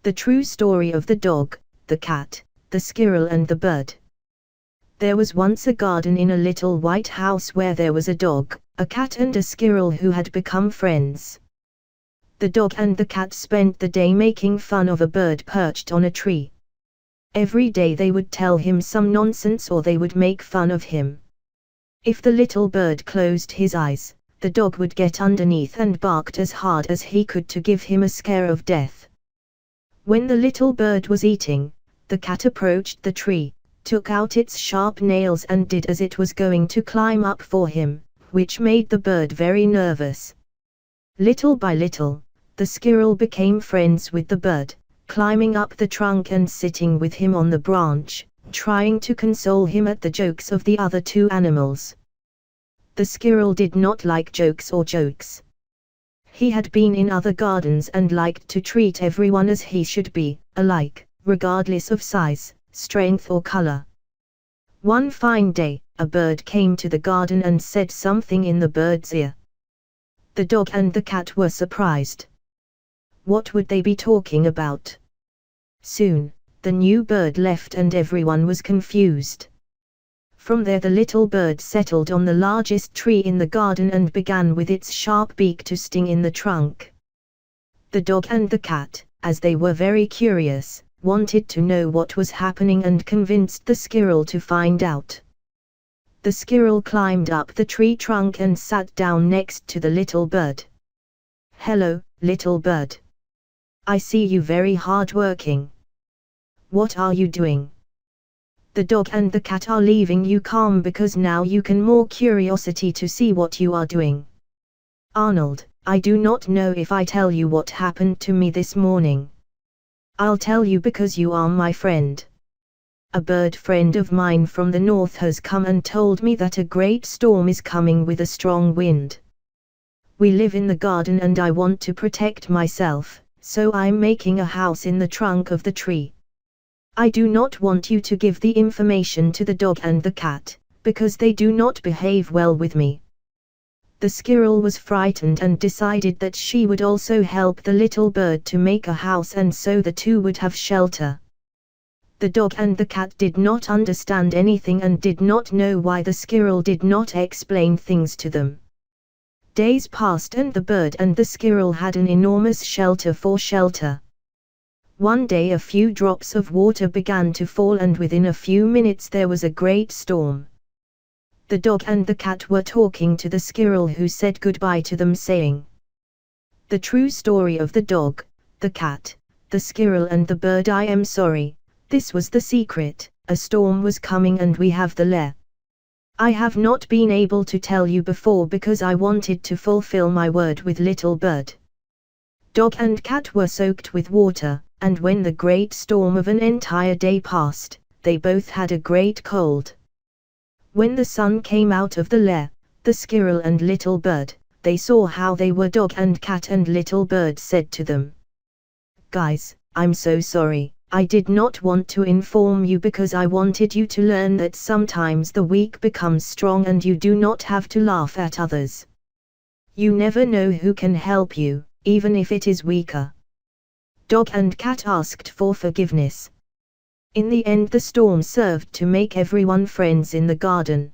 The true story of the dog, the cat, the squirrel and the bird. There was once a garden in a little white house where there was a dog, a cat and a squirrel who had become friends. The dog and the cat spent the day making fun of a bird perched on a tree. Every day they would tell him some nonsense or they would make fun of him. If the little bird closed his eyes, the dog would get underneath and barked as hard as he could to give him a scare of death. When the little bird was eating, the cat approached the tree, took out its sharp nails and did as it was going to climb up for him, which made the bird very nervous. Little by little, the squirrel became friends with the bird, climbing up the trunk and sitting with him on the branch, trying to console him at the jokes of the other two animals. The squirrel did not like jokes or jokes. He had been in other gardens and liked to treat everyone as he should be, alike, regardless of size, strength or color. One fine day, a bird came to the garden and said something in the bird's ear. The dog and the cat were surprised. What would they be talking about? Soon, the new bird left and everyone was confused. From there the little bird settled on the largest tree in the garden and began with its sharp beak to sting in the trunk. The dog and the cat, as they were very curious, wanted to know what was happening and convinced the squirrel to find out. The squirrel climbed up the tree trunk and sat down next to the little bird. "Hello, little bird. I see you very hard working. What are you doing?" "The dog and the cat are leaving you calm because now you can more curiosity to see what you are doing." "Arnold, I do not know if I tell you what happened to me this morning." "I'll tell you because you are my friend. A bird friend of mine from the north has come and told me that a great storm is coming with a strong wind. We live in the garden and I want to protect myself, so I'm making a house in the trunk of the tree. I do not want you to give the information to the dog and the cat, because they do not behave well with me." The squirrel was frightened and decided that she would also help the little bird to make a house and so the two would have shelter. The dog and the cat did not understand anything and did not know why the squirrel did not explain things to them. Days passed and the bird and the squirrel had an enormous shelter for shelter. One day a few drops of water began to fall and within a few minutes there was a great storm. The dog and the cat were talking to the squirrel who said goodbye to them saying, "The true story of the dog, the cat, the squirrel and the bird. I am sorry, this was the secret, a storm was coming and we have the lair. I have not been able to tell you before because I wanted to fulfill my word with little bird." Dog and cat were soaked with water, and when the great storm of an entire day passed, they both had a great cold. When the sun came out of the lair, the squirrel and little bird, they saw how they were. Dog and cat and little bird said to them, "Guys, I'm so sorry, I did not want to inform you because I wanted you to learn that sometimes the weak becomes strong and you do not have to laugh at others. You never know who can help you, even if it is weaker." Dog and cat asked for forgiveness. In the end the storm served to make everyone friends in the garden.